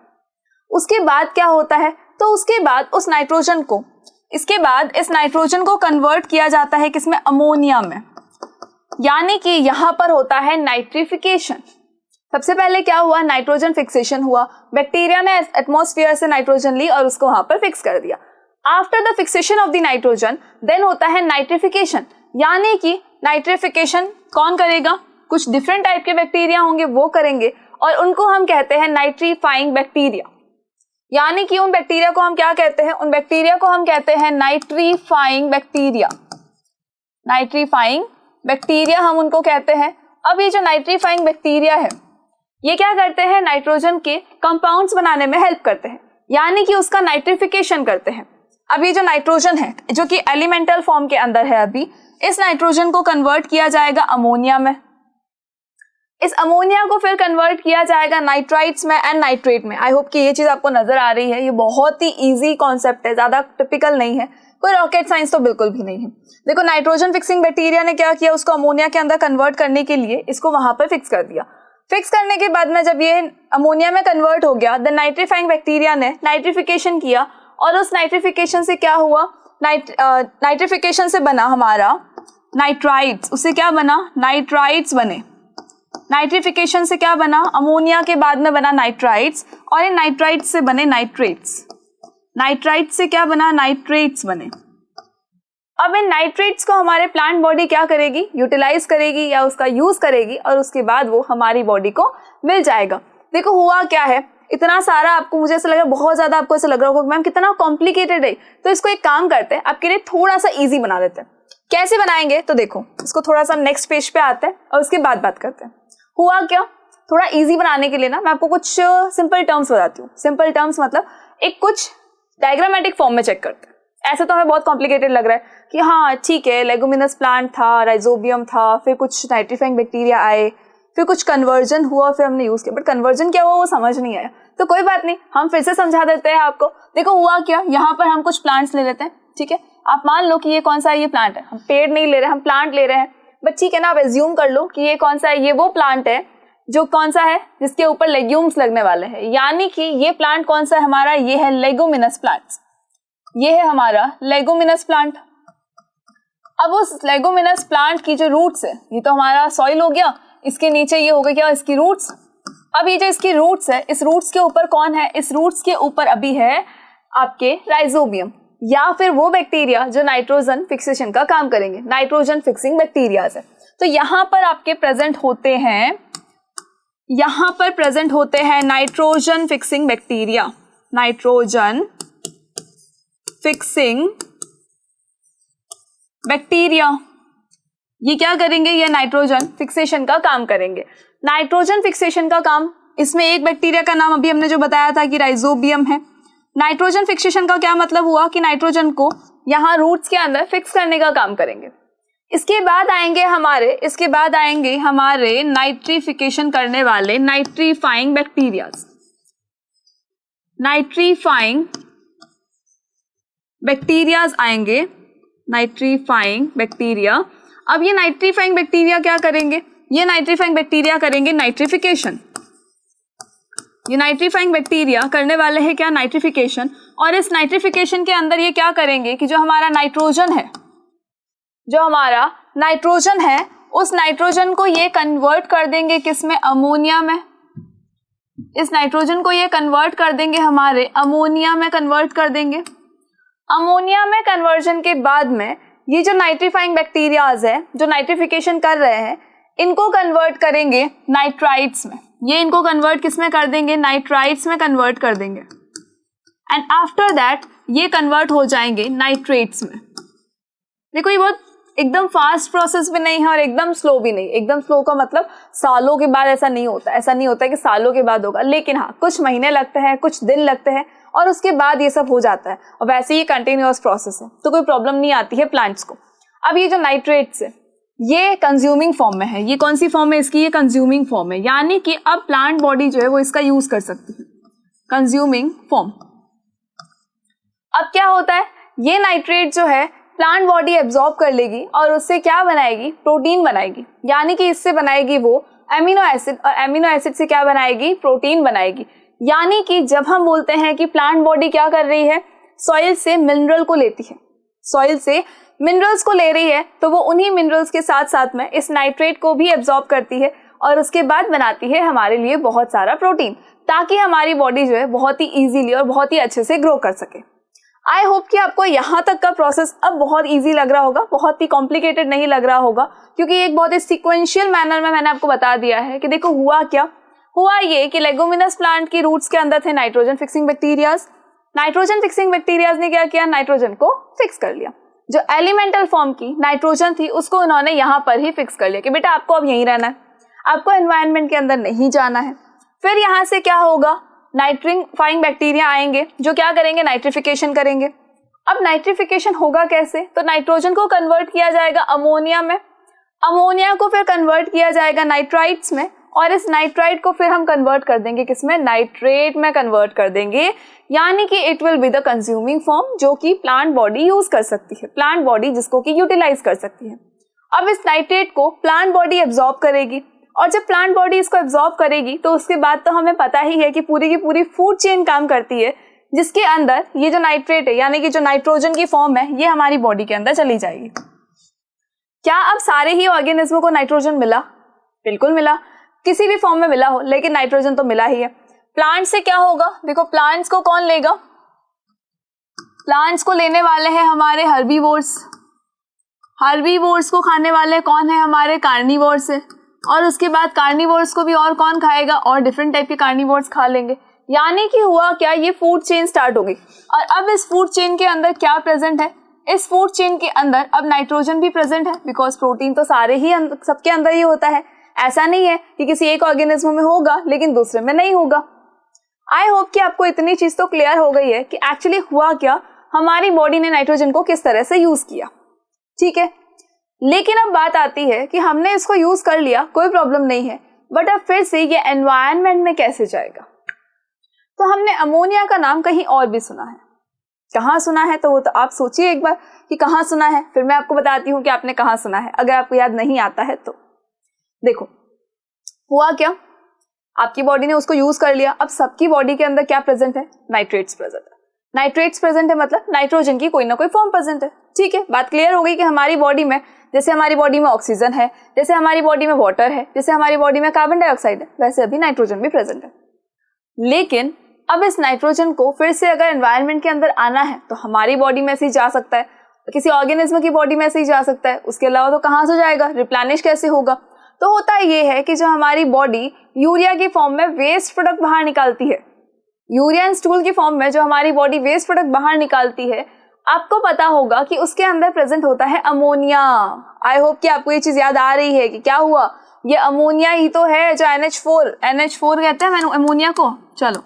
Speaker 1: उसके बाद क्या होता है, तो उसके बाद उस नाइट्रोजन को, इसके बाद इस नाइट्रोजन को कन्वर्ट किया जाता है किसमें, अमोनिया में, यानी कि यहां पर होता है नाइट्रिफिकेशन। सबसे पहले क्या हुआ, नाइट्रोजन फिक्सेशन हुआ, बैक्टीरिया ने एटमॉस्फेयर से नाइट्रोजन ली और उसको वहां पर फिक्स कर दिया। After the fixation of the nitrogen then होता है नाइट्रिफिकेशन, यानी कि नाइट्रिफिकेशन कौन करेगा, कुछ डिफरेंट टाइप के बैक्टीरिया होंगे वो करेंगे, और उनको हम कहते हैं नाइट्रीफाइंग बैक्टीरिया। यानी कि उन बैक्टीरिया को हम क्या कहते हैं, उन बैक्टीरिया को हम कहते हैं नाइट्रीफाइंग बैक्टीरिया। नाइट्रीफाइंग बैक्टीरिया हम उनको कहते हैं। अब ये जो नाइट्रीफाइंग बैक्टीरिया है, ये क्या करते हैं, नाइट्रोजन के कंपाउंड्स बनाने में हेल्प करते हैं, यानी कि उसका नाइट्रिफिकेशन करते हैं। अब ये जो नाइट्रोजन है जो कि एलिमेंटल फॉर्म के अंदर है, अभी इस नाइट्रोजन को कन्वर्ट किया जाएगा अमोनिया में। इस अमोनिया को फिर कन्वर्ट किया जाएगा नाइट्राइट्स में एंड नाइट्रेट में। आई होप कि ये चीज आपको नजर आ रही है। ये बहुत ही इजी कॉन्सेप्ट है, ज्यादा टिपिकल नहीं है, कोई रॉकेट साइंस तो बिल्कुल भी नहीं है। देखो नाइट्रोजन फिक्सिंग बैक्टीरिया ने क्या किया, उसको अमोनिया के अंदर कन्वर्ट करने के लिए इसको वहां पर फिक्स कर दिया। फिक्स करने के बाद में जब ये अमोनिया में कन्वर्ट हो गया, द नाइट्रीफाइंग बैक्टीरिया ने नाइट्रिफिकेशन किया और उस नाइट्रिफिकेशन से क्या हुआ, नाइट्रिफिकेशन से बना हमारा नाइट्राइट्स। उससे क्या बना, नाइट्राइट्स बने। नाइट्रिफिकेशन से क्या बना, अमोनिया के बाद में बना नाइट्राइट्स, और इन नाइट्राइट्स से बने नाइट्रेट्स। नाइट्राइट्स से क्या बना, नाइट्रेट्स बने। अब इन नाइट्रेट्स को हमारे प्लांट बॉडी क्या करेगी, यूटिलाइज करेगी या उसका यूज करेगी, और उसके बाद वो हमारी बॉडी को मिल जाएगा। देखो हुआ क्या है, इतना सारा आपको, मुझे ऐसा लग रहा है बहुत ज्यादा आपको ऐसा लग रहा होगा मैम कितना कॉम्प्लिकेटेड है, तो इसको एक काम करते हैं, आपके लिए थोड़ा सा इजी बना देते हैं। कैसे बनाएंगे, तो देखो इसको थोड़ा सा नेक्स्ट पेज पे आते हैं और उसके बाद बात करते हैं। हुआ क्या, थोड़ा इजी बनाने के लिए ना मैं आपको कुछ सिंपल टर्म्स बताती हूँ। सिंपल टर्म्स मतलब एक कुछ डायग्रामेटिक फॉर्म में चेक करते हैं। ऐसे तो हमें बहुत कॉम्प्लिकेटेड लग रहा है कि हाँ ठीक है, लेगुमिनस प्लांट था, राइजोबियम था, फिर कुछ नाइट्रीफाइंग बैक्टीरिया आए, फिर कुछ कन्वर्जन हुआ, फिर हमने यूज किया, बट कन्वर्जन क्या हुआ वो समझ नहीं आया। तो कोई बात नहीं, हम फिर से समझा देते हैं आपको। देखो हुआ क्या, यहाँ पर हम कुछ प्लांट्स ले लेते हैं, ठीक है। आप मान लो कि ये कौन सा है, ये प्लांट है। हम पेड़ नहीं ले रहे, हम प्लांट ले रहे हैं, बट ठीक है ना, आप एज्यूम कर लो कि ये कौन सा है, ये वो प्लांट है जो कौन सा है, जिसके ऊपर लेग्यूम्स लगने वाले हैं। यानी कि ये प्लांट कौन सा है हमारा, ये है लेगुमिनस प्लांट्स। ये है हमारा लेगुमिनस प्लांट। अब उस लेगुमिनस प्लांट की जो रूट्स है, ये तो हमारा सॉइल हो गया, इसके नीचे ये हो गया क्या, इसकी रूट्स। अब ये जो इसकी रूट्स है, इस रूट्स के ऊपर कौन है, इस रूट्स के ऊपर अभी है आपके राइजोबियम, या फिर वो बैक्टीरिया जो नाइट्रोजन फिक्सेशन का काम करेंगे, नाइट्रोजन फिक्सिंग बैक्टीरिया है। तो यहाँ पर आपके प्रेजेंट होते हैं, यहाँ पर प्रेजेंट होते हैं nitrogen fixing bacteria. Nitrogen fixing bacteria ये क्या करेंगे, ये नाइट्रोजन फिक्सेशन का काम करेंगे। नाइट्रोजन फिक्सेशन का काम, इसमें एक बैक्टीरिया का नाम अभी हमने जो बताया था कि राइजोबियम है। नाइट्रोजन फिक्सेशन का क्या मतलब हुआ कि नाइट्रोजन को यहाँ रूट्स के अंदर फिक्स करने का काम करेंगे। इसके बाद आएंगे हमारे नाइट्रिफिकेशन करने वाले नाइट्रीफाइंग बैक्टीरियाज। नाइट्रीफाइंग बैक्टीरियाज आएंगे, नाइट्रीफाइंग बैक्टीरिया। अब ये नाइट्रीफाइंग बैक्टीरिया क्या करेंगे, ये नाइट्रीफाइंग बैक्टीरिया करेंगे नाइट्रिफिकेशन। ये नाइट्रीफाइंग बैक्टीरिया करने वाले हैं क्या, नाइट्रिफिकेशन। और इस नाइट्रिफिकेशन के अंदर ये क्या करेंगे कि जो हमारा नाइट्रोजन है, उस नाइट्रोजन को ये कन्वर्ट कर देंगे किसमें, अमोनिया में। इस नाइट्रोजन को ये कन्वर्ट कर देंगे हमारे अमोनिया में, कन्वर्ट कर देंगे। अमोनिया में कन्वर्जन के बाद में ये जो नाइट्रीफाइंग बैक्टीरियाज है, जो नाइट्रिफिकेशन कर रहे हैं, इनको कन्वर्ट करेंगे नाइट्राइट्स में। ये इनको कन्वर्ट किस में कर देंगे, नाइट्राइट्स में कन्वर्ट कर देंगे। एंड आफ्टर दैट ये कन्वर्ट हो जाएंगे नाइट्रेट्स में। देखो ये बहुत एकदम फास्ट प्रोसेस भी नहीं है और एकदम स्लो भी नहीं। एकदम स्लो का मतलब सालों के बाद ऐसा नहीं होता है कि सालों के बाद होगा, लेकिन हाँ कुछ महीने लगते हैं, कुछ दिन लगते हैं और उसके बाद ये सब हो जाता है। और वैसे ये कंटिन्यूअस प्रोसेस है तो कोई प्रॉब्लम नहीं आती है प्लांट्स को। अब ये जो नाइट्रेट्स है ये कंज्यूमिंग फॉर्म में है। ये कौन सी फॉर्म है इसकी, ये कंज्यूमिंग फॉर्म है, यानी कि अब प्लांट बॉडी जो है वो इसका यूज कर सकती है, कंज्यूमिंग फॉर्म। अब क्या होता है, ये नाइट्रेट जो है प्लांट बॉडी एब्जॉर्ब कर लेगी और उससे क्या बनाएगी, प्रोटीन बनाएगी। यानी कि इससे बनाएगी वो एमिनो एसिड, और एमिनो एसिड से क्या बनाएगी, प्रोटीन बनाएगी। यानी कि जब हम बोलते हैं कि प्लांट बॉडी क्या कर रही है, सॉइल से मिनरल को लेती है, सॉइल से मिनरल्स को ले रही है, तो वो उन्हीं मिनरल्स के साथ साथ में इस नाइट्रेट को भी एब्जॉर्ब करती है और उसके बाद बनाती है हमारे लिए बहुत सारा प्रोटीन, ताकि हमारी बॉडी जो है बहुत ही इजीली और बहुत ही अच्छे से ग्रो कर सके। आई होप कि आपको यहाँ तक का प्रोसेस अब बहुत इजी लग रहा होगा, बहुत ही कॉम्प्लिकेटेड नहीं लग रहा होगा, क्योंकि एक बहुत ही सिक्वेंशियल मैनर में मैंने आपको बता दिया है कि देखो हुआ क्या, हुआ ये कि लेगुमिनस प्लांट की रूट्स के अंदर थे nitrogen fixing bacterias. Nitrogen fixing bacterias ने क्या किया, नाइट्रोजन को फिक्स कर लिया। जो एलिमेंटल फॉर्म की नाइट्रोजन थी उसको उन्होंने यहाँ पर ही फिक्स कर लिया कि बेटा आपको अब यहीं रहना है, आपको एनवायरनमेंट के अंदर नहीं जाना है। फिर यहाँ से क्या होगा, नाइट्रीफाइंग बैक्टीरिया आएंगे जो क्या करेंगे, नाइट्रिफिकेशन करेंगे। अब नाइट्रिफिकेशन होगा कैसे, तो नाइट्रोजन को कन्वर्ट किया जाएगा अमोनिया में, अमोनिया को फिर कन्वर्ट किया जाएगा नाइट्राइट्स में, और इस नाइट्राइट को फिर हम कन्वर्ट कर देंगे किसमें, नाइट्रेट में कन्वर्ट कर देंगे, यानी कि it will be the consuming form जो कि प्लांट बॉडी यूज कर सकती है, प्लांट बॉडी जिसको कि यूटिलाइज कर सकती है। अब इस नाइट्रेट को प्लांट बॉडी एब्जॉर्ब करेगी, और जब प्लांट बॉडी इसको एब्जॉर्ब करेगी तो उसके बाद तो हमें पता ही है कि पूरी की पूरी फूड चेन काम करती है, जिसके अंदर ये जो नाइट्रेट है यानी कि जो नाइट्रोजन की फॉर्म है ये हमारी बॉडी के अंदर चली जाएगी। क्या अब सारे ही ऑर्गेनिज्म को नाइट्रोजन मिला? बिल्कुल मिला, किसी भी फॉर्म में मिला हो लेकिन नाइट्रोजन तो मिला ही है। प्लांट से क्या होगा, देखो प्लांट्स को कौन लेगा, प्लांट्स को लेने वाले हैं हमारे हर्बीवोर्स, हर्बीवोर्स को खाने वाले कौन है, हमारे कार्निवोर्स है, और उसके बाद कार्निवोर्स को भी और कौन खाएगा, और डिफरेंट टाइप के कार्निवोर्स खा लेंगे। यानी कि हुआ क्या, ये फूड चेन स्टार्ट हो गई। और अब इस फूड चेन के अंदर क्या प्रेजेंट है, इस फूड चेन के अंदर अब नाइट्रोजन भी प्रेजेंट है, बिकॉज प्रोटीन तो सारे ही सबके अंदर ही होता है, ऐसा नहीं है कि किसी एक ऑर्गेनिज्म में होगा लेकिन दूसरे में नहीं होगा। आई होप कि आपको इतनी चीज तो क्लियर हो गई है कि एक्चुअली हुआ क्या, हमारी बॉडी ने नाइट्रोजन को किस तरह से यूज किया। ठीक है, लेकिन अब बात आती है कि हमने इसको यूज कर लिया, कोई प्रॉब्लम नहीं है, बट अब फिर से ये एनवायरनमेंट में कैसे जाएगा। तो हमने अमोनिया का नाम कहीं और भी सुना है, कहाँ सुना है तो वो तो आप सोचिए एक बार कि कहाँ सुना है, फिर मैं आपको बताती हूँ कि आपने कहाँ सुना है, अगर आपको याद नहीं आता है तो। देखो हुआ क्या, आपकी बॉडी ने उसको यूज कर लिया, अब सबकी बॉडी के अंदर क्या प्रेजेंट है, नाइट्रेट्स प्रेजेंट है। नाइट्रेट्स प्रेजेंट है मतलब नाइट्रोजन की कोई ना कोई फॉर्म प्रेजेंट है। ठीक है, बात क्लियर हो गई कि हमारी बॉडी में, जैसे हमारी बॉडी में ऑक्सीजन है, जैसे हमारी बॉडी में वाटर है, जैसे हमारी बॉडी में कार्बन डाइऑक्साइड है, वैसे अभी नाइट्रोजन भी प्रेजेंट है। लेकिन अब इस नाइट्रोजन को फिर से अगर एनवायरनमेंट के अंदर आना है तो हमारी बॉडी में से ही जा सकता है, किसी ऑर्गेनिज्म की बॉडी में से ही जा सकता है, उसके अलावा तो कहाँ से जाएगा, रिप्लेनिश कैसे होगा। तो होता ये है कि जो हमारी बॉडी यूरिया की फॉर्म में वेस्ट प्रोडक्ट बाहर निकालती है, यूरिया एंड स्टूल की फॉर्म में जो हमारी बॉडी वेस्ट प्रोडक्ट बाहर निकालती है, आपको पता होगा कि उसके अंदर प्रेजेंट होता है अमोनिया। आई होप कि आपको ये चीज याद आ रही है कि क्या हुआ, ये अमोनिया ही तो है जो NH4 कहते हैं अमोनिया को। चलो,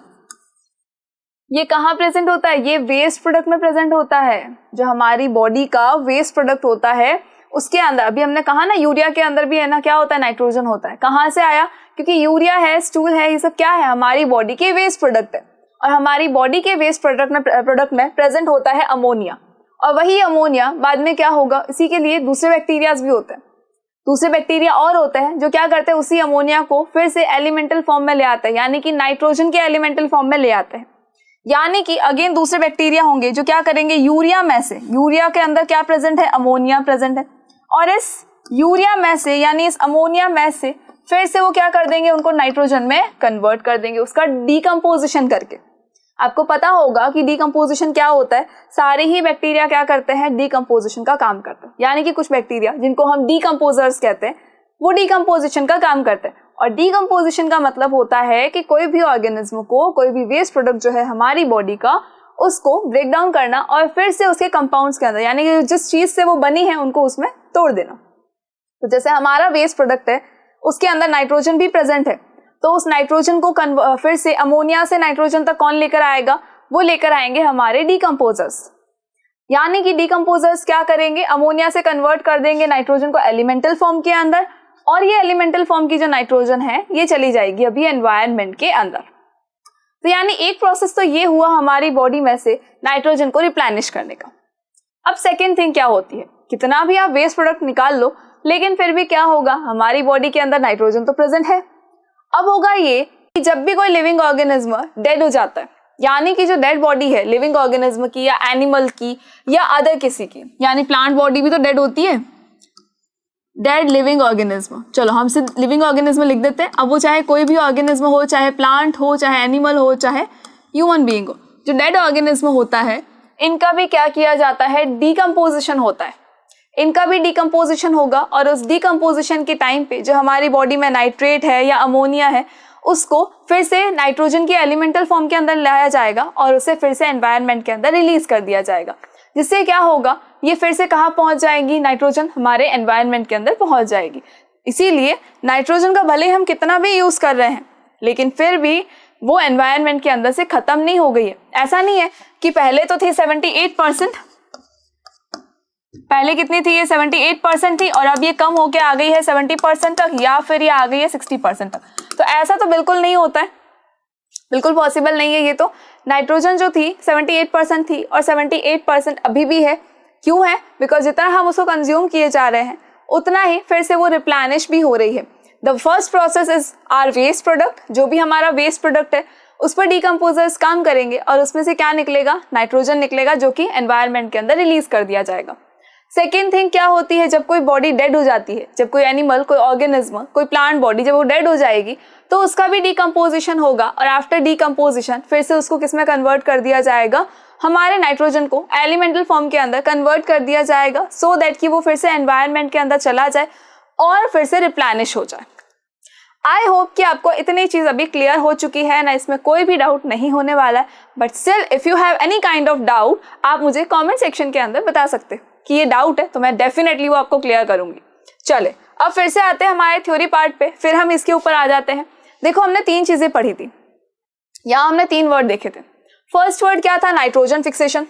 Speaker 1: ये कहाँ प्रेजेंट होता है, ये वेस्ट प्रोडक्ट में प्रेजेंट होता है, जो हमारी बॉडी का वेस्ट प्रोडक्ट होता है उसके अंदर। अभी हमने कहा ना यूरिया के अंदर भी है ना, क्या होता है, नाइट्रोजन होता है। कहाँ से आया, क्योंकि यूरिया है, स्टूल है, ये सब क्या है, हमारी बॉडी के वेस्ट प्रोडक्ट है, और हमारी बॉडी के वेस्ट प्रोडक्ट में प्रेजेंट होता है अमोनिया। और वही अमोनिया बाद में क्या होगा, इसी के लिए दूसरे बैक्टीरियाज भी होते हैं, दूसरे बैक्टीरिया और होते हैं जो क्या करते हैं, उसी अमोनिया को फिर से एलिमेंटल फॉर्म में ले आते हैं, यानी कि नाइट्रोजन के एलिमेंटल फॉर्म में ले आते हैं। यानी कि अगेन दूसरे बैक्टीरिया होंगे जो क्या करेंगे, यूरिया में से, यूरिया के अंदर क्या प्रेजेंट है, अमोनिया प्रेजेंट है, और इस यूरिया में से यानी इस अमोनिया में से फिर से वो क्या कर देंगे, उनको नाइट्रोजन में कन्वर्ट कर देंगे, उसका डीकम्पोजिशन करके। आपको पता होगा कि डीकम्पोजिशन क्या होता है, सारे ही बैक्टीरिया क्या करते हैं, डीकम्पोजिशन का काम करते हैं। यानी कि कुछ बैक्टीरिया जिनको हम डीकम्पोजर्स कहते हैं, वो डीकम्पोजिशन का काम करते हैं। और डीकम्पोजिशन का मतलब होता है कि कोई भी ऑर्गेनिज्म को, कोई भी वेस्ट प्रोडक्ट जो है हमारी बॉडी का, उसको ब्रेक डाउन करना और फिर से उसके कंपाउंड्स के अंदर, यानी कि जिस चीज से वो बनी है उनको उसमें तोड़ देना। तो जैसे हमारा वेस्ट प्रोडक्ट है उसके अंदर नाइट्रोजन भी प्रेजेंट है, तो उस नाइट्रोजन को फिर से अमोनिया से नाइट्रोजन तक कौन लेकर आएगा, वो लेकर आएंगे हमारे डीकम्पोजर्स। यानी कि डीकम्पोजर्स क्या करेंगे, अमोनिया से कन्वर्ट कर देंगे नाइट्रोजन को एलिमेंटल फॉर्म के अंदर, और ये एलिमेंटल फॉर्म की जो नाइट्रोजन है ये चली जाएगी अभी एनवायरनमेंट के अंदर। तो यानी एक प्रोसेस तो ये हुआ हमारी बॉडी में से नाइट्रोजन को रिप्लेनिश करने का। अब सेकेंड थिंग क्या होती है, कितना भी आप वेस्ट प्रोडक्ट निकाल लो लेकिन फिर भी क्या होगा, हमारी बॉडी के अंदर नाइट्रोजन तो प्रेजेंट है। अब होगा ये कि जब भी कोई लिविंग ऑर्गेनिज्म डेड हो जाता है, यानी कि जो डेड बॉडी है लिविंग ऑर्गेनिज्म की या एनिमल की या अदर किसी की, यानी प्लांट बॉडी भी तो डेड होती है, डेड लिविंग ऑर्गेनिज्म, चलो हम सिर्फ लिविंग ऑर्गेनिज्म लिख देते हैं। अब वो चाहे कोई भी ऑर्गेनिज्म हो, चाहे प्लांट हो, चाहे एनिमल हो, चाहे ह्यूमन बीइंग हो, जो डेड ऑर्गेनिज्म होता है इनका भी क्या किया जाता है, डीकम्पोजिशन होता है, इनका भी डीकम्पोजिशन होगा। और उस डीकम्पोजिशन के टाइम पे जो हमारी बॉडी में नाइट्रेट है या अमोनिया है उसको फिर से नाइट्रोजन के एलिमेंटल फॉर्म के अंदर लाया जाएगा और उसे फिर से एनवायरनमेंट के अंदर रिलीज कर दिया जाएगा, जिससे क्या होगा, ये फिर से कहाँ पहुंच जाएगी, नाइट्रोजन हमारे एनवायरनमेंट के अंदर पहुंच जाएगी। इसीलिए नाइट्रोजन का भले हम कितना भी यूज कर रहे हैं लेकिन फिर भी वो एनवायरनमेंट के अंदर से खत्म नहीं हो गई है। ऐसा नहीं है कि पहले तो थी 78%, पहले कितनी थी, ये 78% थी और अब ये कम होके आ गई है 70% तक, या फिर ये आ गई है 60% तक। तो ऐसा तो बिल्कुल नहीं होता है, बिल्कुल पॉसिबल नहीं है ये तो। नाइट्रोजन जो थी 78% थी और 78% अभी भी है। क्यों है? बिकॉज जितना हम उसको कंज्यूम किए जा रहे हैं उतना ही फिर से वो रिप्लेनिश भी हो रही है। The first process is our waste product, जो भी हमारा वेस्ट प्रोडक्ट है उस पर डीकम्पोजर्स काम करेंगे और उसमें से क्या निकलेगा? नाइट्रोजन निकलेगा, जो कि एनवायरनमेंट के अंदर रिलीज कर दिया जाएगा। सेकेंड थिंग क्या होती है, जब कोई बॉडी डेड हो जाती है, जब कोई एनिमल, कोई ऑर्गेनिज्म, कोई प्लांट बॉडी जब वो डेड हो जाएगी तो उसका भी डीकम्पोजिशन होगा और आफ्टर डीकम्पोजिशन फिर से उसको किस में कन्वर्ट कर दिया जाएगा? हमारे नाइट्रोजन को एलिमेंटल फॉर्म के अंदर कन्वर्ट कर दिया जाएगा, सो दैट कि वो फिर से एनवायरनमेंट के अंदर चला जाए और फिर से रिप्लेनिश हो जाए। आई होप कि आपको इतनी चीज अभी क्लियर हो चुकी है ना, इसमें कोई भी डाउट नहीं होने वाला है। But still if you have any kind of doubt, आप मुझे कमेंट सेक्शन के अंदर बता सकते हैं कि ये डाउट है, तो मैं डेफिनेटली वो आपको क्लियर करूंगी। चले अब फिर से आते हैं हमारे थ्योरी पार्ट पे, फिर हम इसके ऊपर आ जाते हैं। देखो हमने 3 चीजें पढ़ी थी, यहाँ हमने 3 वर्ड देखे थे। फर्स्ट वर्ड क्या था? Nitrogen fixation.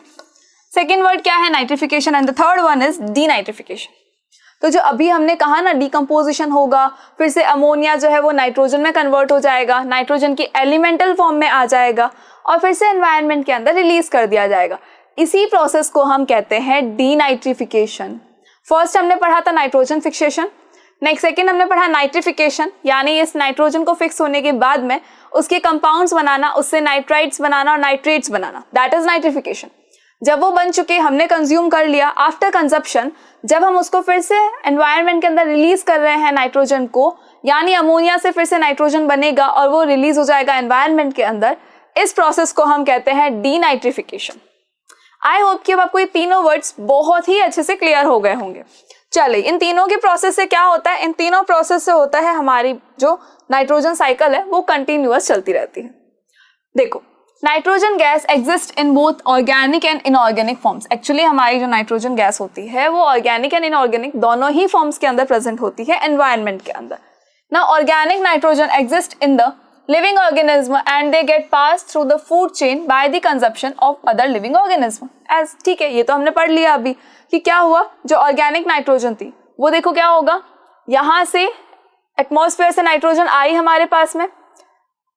Speaker 1: सेकेंड वर्ड क्या है? Nitrification. And the third one is denitrification. तो जो अभी हमने कहा ना, डीकम्पोजिशन होगा, फिर से अमोनिया जो है वो नाइट्रोजन में कन्वर्ट हो जाएगा, नाइट्रोजन की एलिमेंटल फॉर्म में आ जाएगा और फिर से एनवायरनमेंट के अंदर रिलीज कर दिया जाएगा। इसी प्रोसेस को हम कहते हैं डीनाइट्रिफिकेशन। फर्स्ट हमने पढ़ा था नाइट्रोजन फिक्सेशन, नेक्स्ट सेकेंड हमने पढ़ा नाइट्रिफिकेशन, यानी इस नाइट्रोजन को फिक्स होने के बाद में उसके कंपाउंड्स बनाना, उससे नाइट्राइट्स बनाना और nitrates banana, that is nitrification. जब वो बन चुके, हमने कंज्यूम कर लिया, आफ्टर कंजप्शन जब हम उसको फिर से एनवायरनमेंट के अंदर रिलीज कर रहे हैं नाइट्रोजन को, यानी अमोनिया से फिर से नाइट्रोजन बनेगा और वो रिलीज हो जाएगा एनवायरनमेंट के अंदर, इस प्रोसेस को हम कहते हैं डीनाइट्रिफिकेशन। आई होप कि अब आपको ये तीनों वर्ड्स बहुत ही अच्छे से क्लियर हो गए होंगे। चलिए इन तीनों के प्रोसेस से क्या होता है? इन तीनों प्रोसेस से होता है हमारी जो नाइट्रोजन साइकिल है वो कंटिन्यूअस चलती रहती है। देखो nitrogen gas exist in both organic and inorganic forms. Actually हमारी जो नाइट्रोजन गैस होती है वो ऑर्गेनिक एंड इनऑर्गेनिक दोनों ही फॉर्म्स के अंदर प्रेजेंट होती है एनवायरनमेंट के अंदर। ना organic nitrogen exist in the living organism and they get passed through the food chain by the consumption of other living organism as, ठीक है, ये तो हमने पढ़ लिया अभी कि क्या हुआ। जो ऑर्गेनिक नाइट्रोजन थी वो देखो क्या होगा, यहाँ से एटमॉस्फेयर से नाइट्रोजन आई हमारे पास में।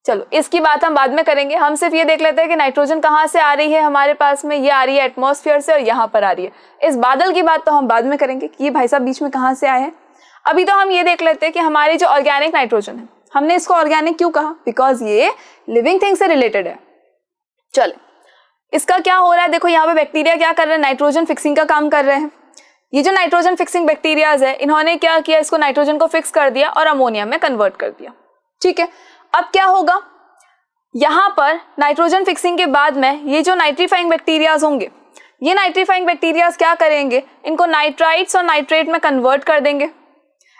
Speaker 1: चलो इसकी बात हम बाद में करेंगे, हम सिर्फ ये देख लेते हैं कि नाइट्रोजन कहाँ से आ रही है हमारे पास में। ये आ रही है एटमॉस्फेयर से और यहाँ पर आ रही है। इस बादल की बात तो हम बाद में करेंगे कि ये भाई साहब बीच में कहाँ से आए हैं। अभी तो हम ये देख लेते हैं कि हमारी जो ऑर्गेनिक नाइट्रोजन है, हमने इसको ऑर्गेनिक क्यों कहा? बिकॉज ये लिविंग थिंग से रिलेटेड है। चलो इसका क्या हो रहा है, देखो यहाँ पे बैक्टीरिया क्या कर रहे हैं? नाइट्रोजन फिक्सिंग का काम कर रहे हैं। ये जो नाइट्रोजन फिक्सिंग बैक्टीरियाज है, इन्होंने क्या किया, इसको नाइट्रोजन को फिक्स कर दिया और अमोनिया में कन्वर्ट कर दिया। ठीक है, अब क्या होगा, यहाँ पर नाइट्रोजन फिक्सिंग के बाद में ये जो नाइट्रीफाइंग बैक्टीरियाज होंगे, ये नाइट्रीफाइंग बैक्टीरियाज क्या करेंगे, इनको नाइट्राइट्स और नाइट्रेट में कन्वर्ट कर देंगे।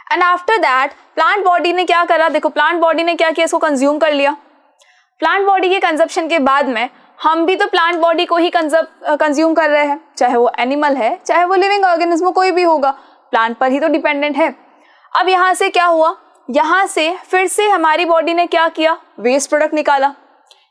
Speaker 1: And after that plant body ने क्या करा, देखो प्लांट बॉडी ने क्या किया, इसको कंज्यूम कर लिया। प्लांट बॉडी के कंजप्शन के बाद में हम भी तो प्लांट बॉडी को ही कंज्यूम कर रहे हैं, चाहे वो एनिमल है चाहे वो लिविंग ऑर्गेनिज्म कोई भी होगा, प्लांट पर ही तो डिपेंडेंट है। अब यहाँ से क्या हुआ, यहाँ से फिर से हमारी बॉडी ने क्या किया, वेस्ट प्रोडक्ट निकाला।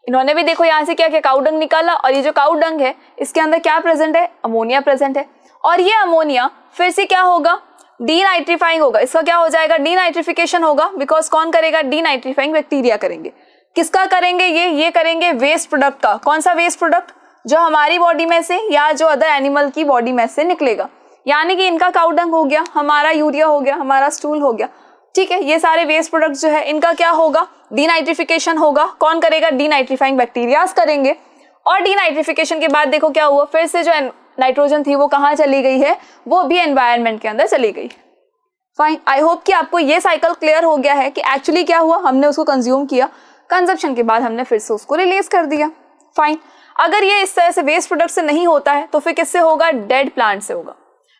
Speaker 1: इन्होंने भी देखो यहाँ से क्या किया, काऊ डंग निकाला, और ये जो काऊ डंग है इसके अंदर क्या प्रेजेंट है, अमोनिया प्रेजेंट है। और ये अमोनिया फिर से क्या होगा, डीनाइट्रीफाइंग होगा। इसका क्या हो जाएगा, डीनाइट्रिफिकेशन होगा। बिकॉज कौन करेगा, डीनाइट्रीफाइंग बैक्टीरिया करेंगे। किसका करेंगे, ये करेंगे वेस्ट प्रोडक्ट का। कौन सा वेस्ट प्रोडक्ट, जो हमारी बॉडी में से या जो अदर एनिमल की बॉडी में से निकलेगा। यानी कि इनका काऊ डंग हो गया, हमारा यूरिया हो गया, हमारा स्टूल हो गया। ठीक है, ये सारे वेस्ट प्रोडक्ट जो है इनका क्या होगा, डीनाइट्रिफिकेशन होगा। कौन करेगा, डीनाइट्रीफाइंग बैक्टीरियाज करेंगे। और डीनाइट्रिफिकेशन के बाद देखो क्या हुआ, फिर से जो नाइट्रोजन थी वो कहाँ चली गई है, वो भी एनवायरनमेंट के अंदर चली गई। फाइन, आई होप कि आपको ये साइकिल क्लियर हो गया है कि एक्चुअली क्या हुआ, हमने उसको कंज्यूम किया, कंजप्शन के बाद हमने फिर से उसको रिलीज कर दिया। फाइन, अगर ये इस तरह से वेस्ट प्रोडक्ट से नहीं होता है तो फिर किससे होगा, डेड प्लांट से होगा।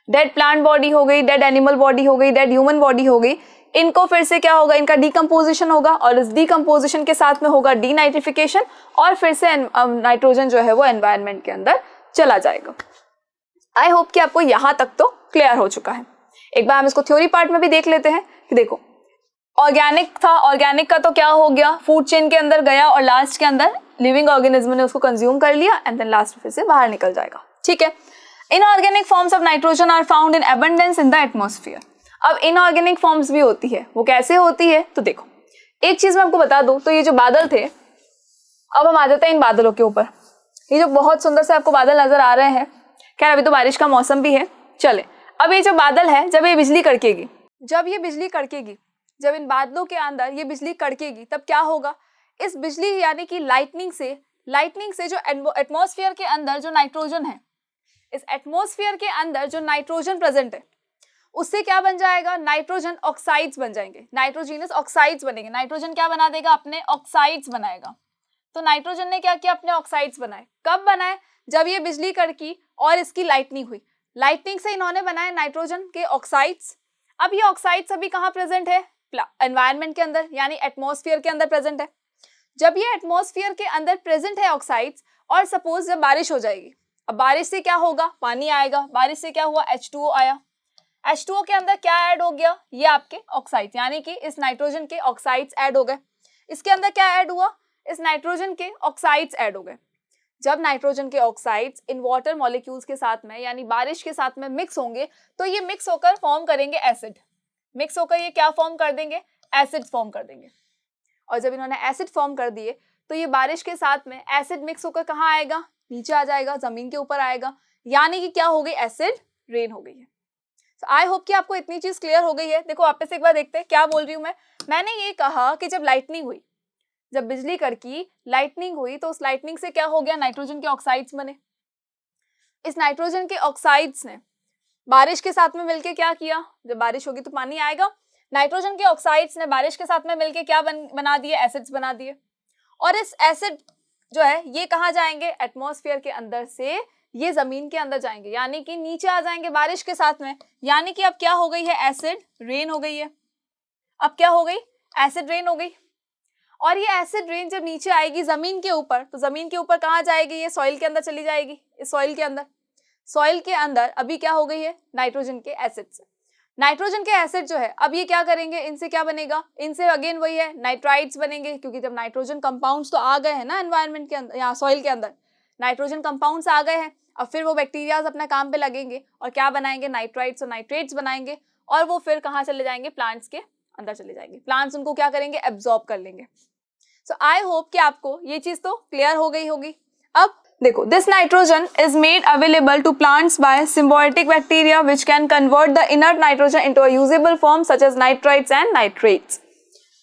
Speaker 1: डेड प्लांट बॉडी हो गई, डेड एनिमल बॉडी हो गई, डेड ह्यूमन बॉडी हो गई, इनको फिर से क्या होगा, इनका डीकम्पोजिशन होगा और इस डीकम्पोजिशन के साथ में होगा डीनाइट्रिफिकेशन और फिर से नाइट्रोजन जो है वो एनवायरनमेंट के अंदर चला जाएगा। आई होप कि आपको यहाँ तक तो क्लियर हो चुका है। एक बार हम इसको थ्योरी पार्ट में भी देख लेते हैं कि देखो ऑर्गेनिक था, ऑर्गेनिक का तो क्या हो गया, फूड चेन के अंदर गया और लास्ट के अंदर लिविंग ऑर्गेनिज्म ने उसको कंज्यूम कर लिया एंड देन लास्ट फिर से बाहर निकल जाएगा। ठीक है, inorganic forms of nitrogen are found in abundance in the atmosphere. अब इनऑर्गेनिक फॉर्म्स भी होती है, वो कैसे होती है, तो देखो एक चीज मैं आपको बता दूं, तो ये जो बादल थे, अब हम आ जाते हैं इन बादलों के ऊपर। ये जो बहुत सुंदर से आपको बादल नजर आ रहे हैं, खैर अभी तो बारिश का मौसम भी है। चले, अब ये जो बादल है, जब ये बिजली कड़केगी, जब इन बादलों के अंदर ये बिजली कड़केगी, तब क्या होगा, इस बिजली यानी कि लाइटनिंग से जो एटमॉस्फेयर के अंदर जो नाइट्रोजन है, इस एटमॉस्फेयर के अंदर जो नाइट्रोजन प्रेजेंट है, उससे क्या बन जाएगा, नाइट्रोजन ऑक्साइड्स बन जाएंगे, नाइट्रोजीनस ऑक्साइड्स बनेंगे। नाइट्रोजन क्या बना देगा, अपने ऑक्साइड्स बनाएगा। तो नाइट्रोजन ने क्या किया, अपने ऑक्साइड्स बनाए। कब बनाए, जब ये बिजली कड़की और इसकी लाइटनिंग हुई, लाइटनिंग से इन्होंने बनाए नाइट्रोजन के ऑक्साइड्स। अब ये ऑक्साइड्स अभी कहाँ प्रेजेंट है, एनवायरनमेंट के अंदर, यानी एटमॉस्फेयर के अंदर प्रेजेंट है। जब ये एटमॉस्फेयर के अंदर प्रेजेंट है ऑक्साइड्स, और सपोज जब बारिश हो जाएगी, अब बारिश से क्या होगा, पानी आएगा। बारिश से क्या हुआ, H2O आया। H2O के अंदर क्या ऐड हो गया, ये आपके ऑक्साइड्स, यानी कि इस नाइट्रोजन के ऑक्साइड्स ऐड हो गए। इसके अंदर क्या ऐड हुआ, इस नाइट्रोजन के ऑक्साइड्स ऐड हो गए। जब नाइट्रोजन के ऑक्साइड्स इन वाटर मॉलिक्यूल्स के साथ में, यानी बारिश के साथ में मिक्स होंगे, तो ये मिक्स होकर फॉर्म करेंगे एसिड। मिक्स होकर ये क्या फॉर्म कर देंगे, एसिड फॉर्म कर देंगे। और जब इन्होंने एसिड फॉर्म कर दिए, तो ये बारिश के साथ में एसिड मिक्स होकर कहाँ आएगा, नीचे आ जाएगा, जमीन के ऊपर आएगा, यानी कि क्या हो गई, एसिड रेन हो गई है। आई होप कि आपको इतनी चीज क्लियर हो गई है। देखो वापस एक बार देखते हैं क्या बोल रही हूँ मैं। मैंने ये कहा कि जब लाइटनिंग हुई, जब बिजली कड़की, लाइटनिंग हुई, तो उस लाइटनिंग से क्या हो गया, नाइट्रोजन के ऑक्साइड्स बने। इस नाइट्रोजन के ऑक्साइड्स ने बारिश के साथ में मिलके क्या किया, जब बारिश होगी तो पानी आएगा, नाइट्रोजन के ऑक्साइड्स ने बारिश के साथ में मिलके क्या बना दिए, एसिड्स बना दिए। और इस एसिड जो है ये कहाँ जाएंगे, एटमॉस्फेयर के अंदर से ये जमीन के अंदर जाएंगे, यानी कि नीचे आ जाएंगे बारिश के साथ में। यानी कि अब क्या हो गई है, एसिड रेन हो गई है। अब क्या हो गई, एसिड रेन हो गई। और ये एसिड रेन जब नीचे आएगी जमीन के ऊपर, तो जमीन के ऊपर कहाँ जाएगी, ये सॉइल के अंदर चली जाएगी। इस सॉइल के अंदर अभी क्या हो गई है, नाइट्रोजन के एसिड से। नाइट्रोजन के एसिड जो है, अब ये क्या करेंगे, इनसे क्या बनेगा, इनसे अगेन वही है, नाइट्राइड्स बनेंगे, क्योंकि जब नाइट्रोजन कंपाउंड्स तो आ गए हैं ना एनवायरनमेंट के अंदर, यहाँ सॉइल के अंदर नाइट्रोजन कंपाउंड्स आ गए हैं। अब फिर वो बैक्टीरियाज अपना काम पे लगेंगे और क्या बनाएंगे, नाइट्राइड्स और नाइट्रेट्स बनाएंगे, और वो फिर कहाँ चले जाएंगे, प्लांट्स के अंदर चले जाएंगे। प्लांट्स उनको क्या करेंगे, एब्जॉर्ब कर लेंगे। सो आई होप कि आपको ये चीज तो क्लियर हो गई होगी। अब देखो, this nitrogen is made available to plants by symbiotic bacteria which can convert the inert nitrogen into a usable form such as nitrites and nitrates.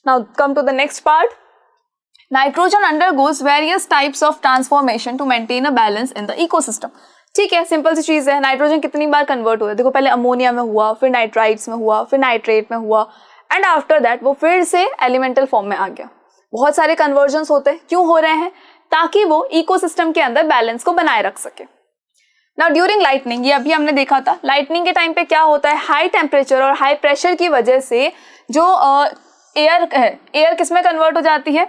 Speaker 1: Now come to the next part. Nitrogen undergoes various types of transformation to maintain a balance in the ecosystem. ठीक है, सिंपल सी चीज है। नाइट्रोजन कितनी बार कन्वर्ट हुआ है, देखो पहले अमोनिया में हुआ, फिर नाइट्राइट्स में हुआ, फिर नाइट्रेट में हुआ, एंड आफ्टर दैट वो फिर से एलिमेंटल फॉर्म में आ गया। बहुत सारे कन्वर्जन्स होते हैं, क्यों हो रहे हैं, ताकि वो इकोसिस्टम के अंदर बैलेंस को बनाए रख सके। नाउ ड्यूरिंग लाइटनिंग, ये अभी हमने देखा था, लाइटनिंग के टाइम पे क्या होता है, हाई टेम्परेचर और हाई प्रेशर की वजह से जो एयर है, एयर किसमें कन्वर्ट हो जाती है,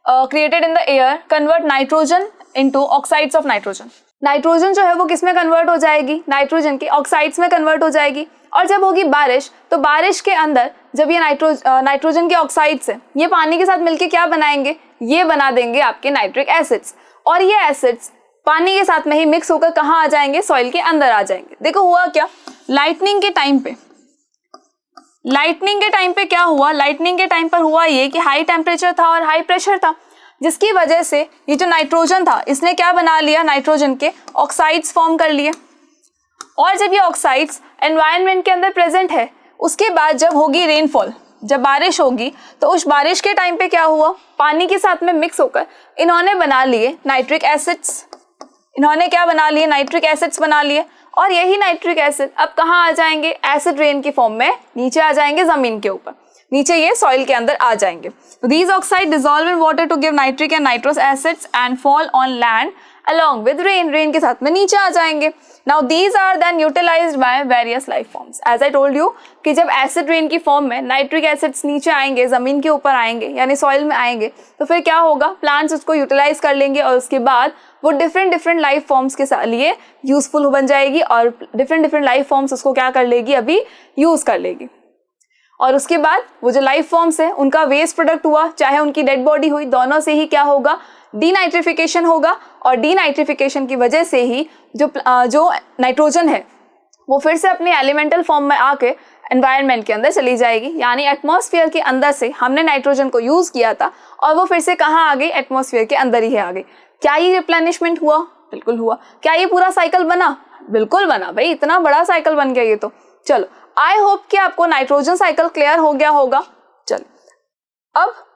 Speaker 1: created in the air convert nitrogen into oxides of nitrogen. Nitrogen जो है वो किसमें कन्वर्ट हो जाएगी, नाइट्रोजन की ऑक्साइड्स में कन्वर्ट हो जाएगी। और जब होगी बारिश, तो बारिश के अंदर जब ये नाइट्रोजन के ऑक्साइड्स है, ये पानी के साथ मिलके क्या बनाएंगे, ये बना देंगे आपके नाइट्रिक एसिड्स। और ये एसिड्स पानी के साथ में ही मिक्स होकर कहाँ आ जाएंगे, सॉइल के अंदर आ जाएंगे। देखो हुआ क्या, लाइटनिंग के टाइम पे क्या हुआ, लाइटनिंग के टाइम पर हुआ ये कि हाई टेम्परेचर था और हाई प्रेशर था, जिसकी वजह से ये जो नाइट्रोजन था इसने क्या बना लिया, नाइट्रोजन के ऑक्साइड्स फॉर्म कर लिए। और जब ये ऑक्साइड्स एनवायरनमेंट के अंदर प्रेजेंट है, उसके बाद जब होगी रेनफॉल, जब बारिश होगी, तो उस बारिश के टाइम पे क्या हुआ, पानी के साथ में मिक्स होकर इन्होंने बना लिए नाइट्रिक एसिड्स। इन्होंने क्या बना लिए, नाइट्रिक एसिड्स बना लिए। और यही नाइट्रिक एसिड अब कहाँ आ जाएंगे, एसिड रेन की फॉर्म में नीचे आ जाएंगे, जमीन के ऊपर, नीचे ये सॉइल के अंदर आ जाएंगे। These oxide dissolve in water to give nitric and nitrous acids and fall on land along with rain. Rain के साथ में नीचे आ जाएंगे। Now these are then utilized by various life forms. As I told you कि जब acid rain की फॉर्म में नाइट्रिक एसिड्स नीचे आएंगे, जमीन के ऊपर आएंगे, यानी सॉइल में आएंगे, तो फिर क्या होगा, प्लांट्स उसको यूटिलाइज कर लेंगे और उसके बाद वो डिफरेंट लाइफ फॉर्म्स के लिए यूजफुल बन जाएगी और डिफरेंट लाइफ फॉर्म्स उसको क्या कर लेगी, अभी यूज कर लेगी। और उसके बाद वो जो लाइफ फॉर्म्स है उनका वेस्ट प्रोडक्ट हुआ, चाहे उनकी डेड बॉडी हुई, दोनों से ही क्या होगा, डीनाइट्रिफिकेशन होगा। और डीनाइट्रिफिकेशन की वजह से ही जो नाइट्रोजन है वो फिर से अपने एलिमेंटल फॉर्म में आके एनवायरनमेंट के अंदर चली जाएगी, यानी एटमॉस्फेयर के अंदर से हमने नाइट्रोजन को यूज किया था और वो फिर से कहाँ आ गई, एटमॉस्फेयर के अंदर ही आ गई। क्या ये रिप्लेनिशमेंट हुआ? बिल्कुल हुआ। क्या ये पूरा साइकिल बना? बिल्कुल बना भाई, इतना बड़ा साइकिल बन गया ये तो। चलो, आई होप कि आपको नाइट्रोजन साइकिल क्लियर हो गया होगा। चलो, अब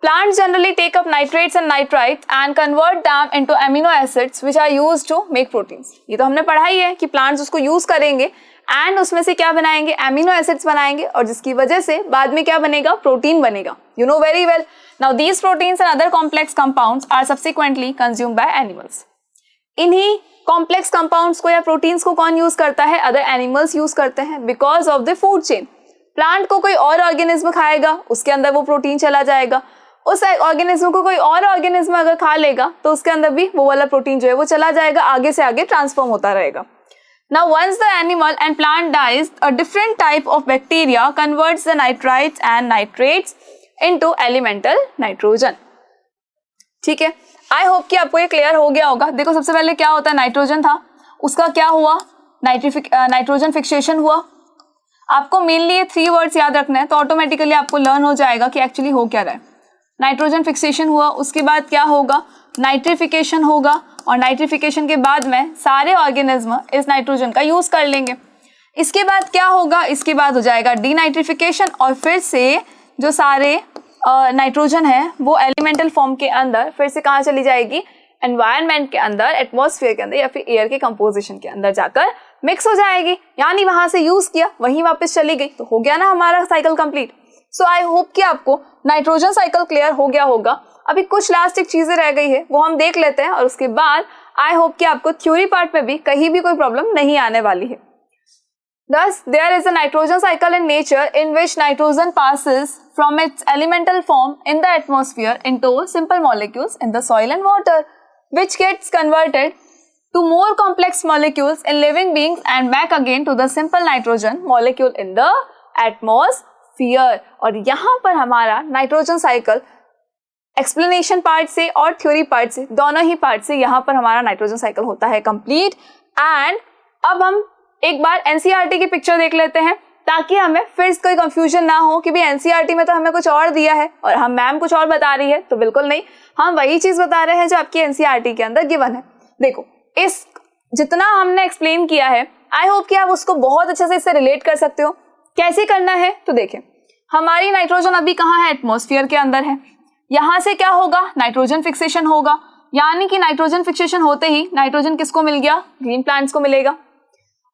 Speaker 1: plants generally take up nitrates and nitrites and convert them into amino acids which are used to make proteins। ये तो हमने पढ़ा ही है कि plants उसको यूज करेंगे एंड उसमें से क्या बनाएंगे, एमिनो एसिड्स बनाएंगे, और जिसकी वजह से बाद में क्या बनेगा, प्रोटीन बनेगा। You know very well. Now these proteins and other complex compounds are subsequently consumed by animals. इन्हीं कॉम्प्लेक्स कंपाउंड्स को या प्रोटीन्स को कौन यूज करता है, अदर एनिमल्स यूज करते हैं because of the food chain. Plant को कोई और ऑर्गेनिज्म खाएगा, उसके अंदर वो प्रोटीन चला जाएगा, उस ऑर्गेनिज्म को कोई और ऑर्गेनिज्म अगर खा लेगा तो उसके अंदर भी वो वाला प्रोटीन जो है वो चला जाएगा, आगे से आगे ट्रांसफॉर्म होता रहेगा। Now once the animal and plant dies, a different type of bacteria converts the nitrites and nitrates into elemental nitrogen। ठीक है, आई होप कि आपको ये क्लियर हो गया होगा। देखो, सबसे पहले क्या होता है, नाइट्रोजन था, उसका क्या हुआ, नाइट्रोजन फिक्सेशन हुआ। आपको मेनली ये 3 वर्ड्स याद रखना है तो ऑटोमेटिकली आपको लर्न हो जाएगा कि एक्चुअली हो क्या रहा है। नाइट्रोजन फिक्सेशन हुआ, उसके बाद क्या होगा, नाइट्रिफिकेशन होगा, और नाइट्रिफिकेशन के बाद में सारे ऑर्गेनिज्म इस नाइट्रोजन का यूज कर लेंगे। इसके बाद क्या होगा, इसके बाद हो जाएगा डीनाइट्रिफिकेशन, और फिर से जो सारे नाइट्रोजन है वो एलिमेंटल फॉर्म के अंदर फिर से कहाँ चली जाएगी, एनवायरनमेंट के अंदर, एटमॉस्फेयर के अंदर या फिर एयर के कंपोजिशन के अंदर जाकर मिक्स हो जाएगी। यानी वहां से यूज किया वहीं वापस चली गई, तो हो गया ना हमारा साइकिल कंप्लीट। सो आई होप कि आपको नाइट्रोजन साइकिल क्लियर हो गया होगा। अभी कुछ लास्ट एक चीजें रह गई है वो हम देख लेते हैं, और उसके बाद आई होप कि आपको थ्योरी पार्ट में भी कहीं भी कोई प्रॉब्लम नहीं आने वाली है। Thus, there is a nitrogen cycle in nature in which nitrogen passes from its elemental form in the atmosphere into simple molecules in the soil and water, which gets converted to more complex molecules in living beings and back again to the simple nitrogen molecule in the atmosphere। और यहाँ पर हमारा नाइट्रोजन साइकिल एक्सप्लेनेशन पार्ट से और थ्योरी पार्ट से, दोनों ही पार्ट से यहाँ पर हमारा नाइट्रोजन साइकिल होता है कंप्लीट। एंड अब हम एक बार एनसीईआरटी की पिक्चर देख लेते हैं ताकि हमें फिर कोई कंफ्यूजन ना हो कि भाई एनसीईआरटी में तो हमें कुछ और दिया है और हम मैम कुछ और बता रही है। तो बिल्कुल नहीं, हम वही चीज बता रहे हैं जो आपकी एनसीईआरटी के अंदर गिवन है। देखो, इस जितना हमने एक्सप्लेन किया है आई होप कि आप उसको बहुत अच्छे से इससे रिलेट कर सकते हो। कैसे करना है तो देखें, हमारी नाइट्रोजन अभी कहाँ है, एटमॉस्फेयर के अंदर है। यहाँ से क्या होगा, नाइट्रोजन फिक्सेशन होगा, यानी कि नाइट्रोजन फिक्सेशन होते ही नाइट्रोजन किसको मिल गया, ग्रीन प्लांट्स को मिलेगा।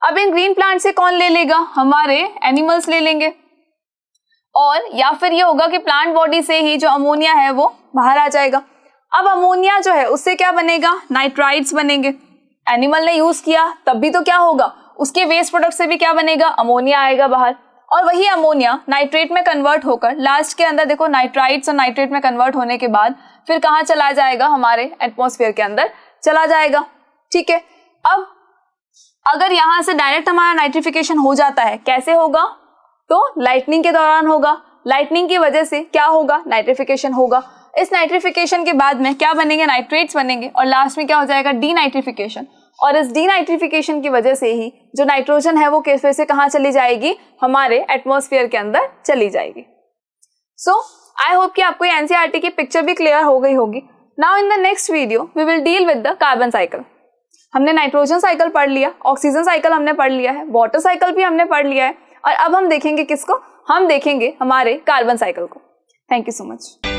Speaker 1: अब इन ग्रीन प्लांट से कौन ले लेगा, हमारे एनिमल्स ले लेंगे, और या फिर ये होगा कि प्लांट बॉडी से ही जो अमोनिया है वो बाहर आ जाएगा। अब अमोनिया जो है उससे क्या बनेगा, नाइट्राइट्स बनेंगे। एनिमल ने यूज किया तब भी तो क्या होगा, उसके वेस्ट प्रोडक्ट से भी क्या बनेगा, अमोनिया आएगा बाहर, और वही अमोनिया नाइट्रेट में कन्वर्ट होकर लास्ट के अंदर देखो नाइट्राइट्स और नाइट्रेट में कन्वर्ट होने के बाद फिर कहाँ चला जाएगा, हमारे एटमॉस्फेयर के अंदर चला जाएगा। ठीक है, अब अगर यहाँ से डायरेक्ट हमारा नाइट्रिफिकेशन हो जाता है, कैसे होगा, तो लाइटनिंग के दौरान होगा। लाइटनिंग की वजह से क्या होगा, नाइट्रिफिकेशन होगा। इस नाइट्रिफिकेशन के बाद में क्या बनेंगे, नाइट्रेट्स बनेंगे, और लास्ट में क्या हो जाएगा, डीनाइट्रिफिकेशन। और इस डीनाइट्रिफिकेशन की वजह से ही जो नाइट्रोजन है वो फिर से कहाँ चली जाएगी, हमारे एटमॉस्फेयर के अंदर चली जाएगी। सो आई होप कि आपको एनसीईआरटी की पिक्चर भी क्लियर हो गई होगी। Now in the next video we will deal with the carbon cycle. हमने नाइट्रोजन साइकिल पढ़ लिया, ऑक्सीजन साइकिल हमने पढ़ लिया है, वाटर साइकिल भी हमने पढ़ लिया है, और अब हम देखेंगे किसको, हम देखेंगे हमारे कार्बन साइकिल को। Thank you so much.